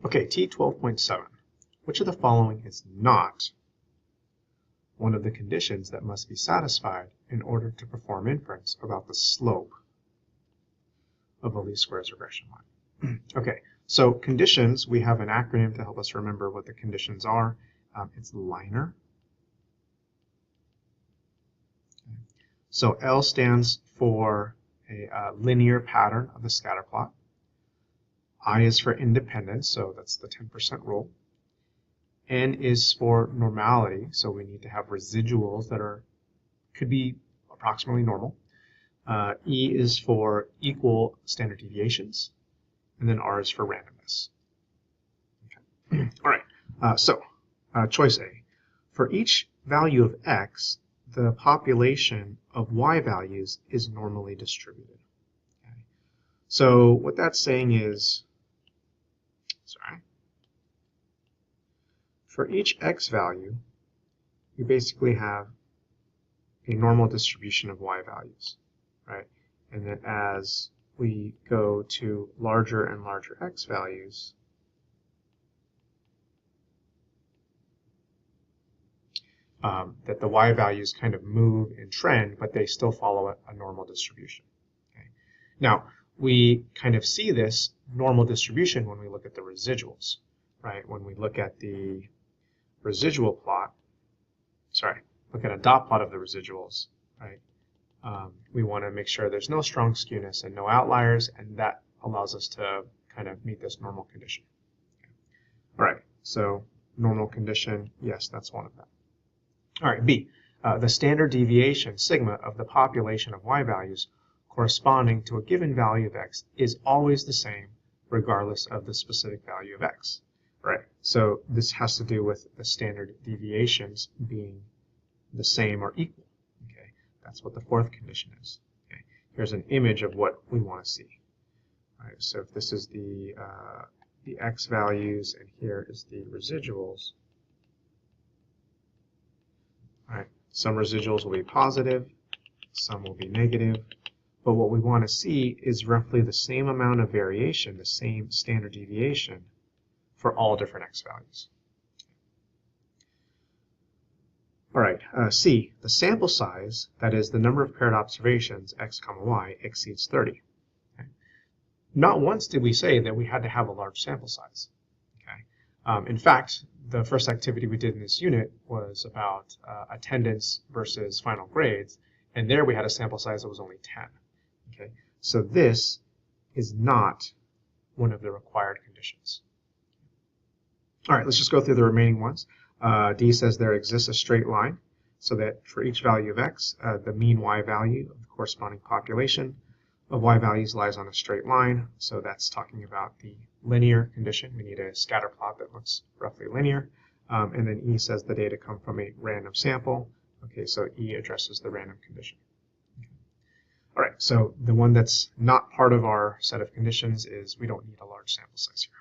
Okay, T12.7. Which of the following is not one of the conditions that must be satisfied in order to perform inference about the slope of a least squares regression line? Okay, so conditions, we have an acronym to help us remember what the conditions are. It's LINER. So L stands for a linear pattern of the scatter plot. I is for independence, so that's the 10% rule. N is for normality, so we need to have residuals that could be approximately normal. E is for equal standard deviations, and then R is for randomness. Okay. All right, so choice A. For each value of x, the population of y values is normally distributed. Okay. So what that's saying is, for each x value, you basically have a normal distribution of y values, right? And then as we go to larger and larger x values, that the y values kind of move in trend, but they still follow a normal distribution. Okay. Now, we kind of see this normal distribution when we look at the residuals, right? When we look at the residual plot, look at a dot plot of the residuals, right? We want to make sure there's no strong skewness and no outliers, and that allows us to kind of meet this normal condition. Okay. All right, so normal condition, yes, that's one of them. All right, B, the standard deviation, sigma, of the population of y values corresponding to a given value of x is always the same regardless of the specific value of x. Right, so this has to do with the standard deviations being the same or equal. Okay, that's what the fourth condition is. Okay, here's an image of what we want to see. All right, so if this is the x values and here is the residuals. All right, some residuals will be positive, some will be negative, but what we want to see is roughly the same amount of variation, the same standard deviation for all different x values. All right, C, the sample size, that is the number of paired observations, x comma y, exceeds 30. Okay. Not once did we say that we had to have a large sample size. Okay. In fact, the first activity we did in this unit was about attendance versus final grades, and there we had a sample size that was only 10. Okay. So this is not one of the required conditions. All right, let's just go through the remaining ones. D says there exists a straight line, so that for each value of x, the mean y value of the corresponding population of y values lies on a straight line. So that's talking about the linear condition. We need a scatter plot that looks roughly linear. And then E says the data come from a random sample. Okay, so E addresses the random condition. Okay. All right, so the one that's not part of our set of conditions is we don't need a large sample size here.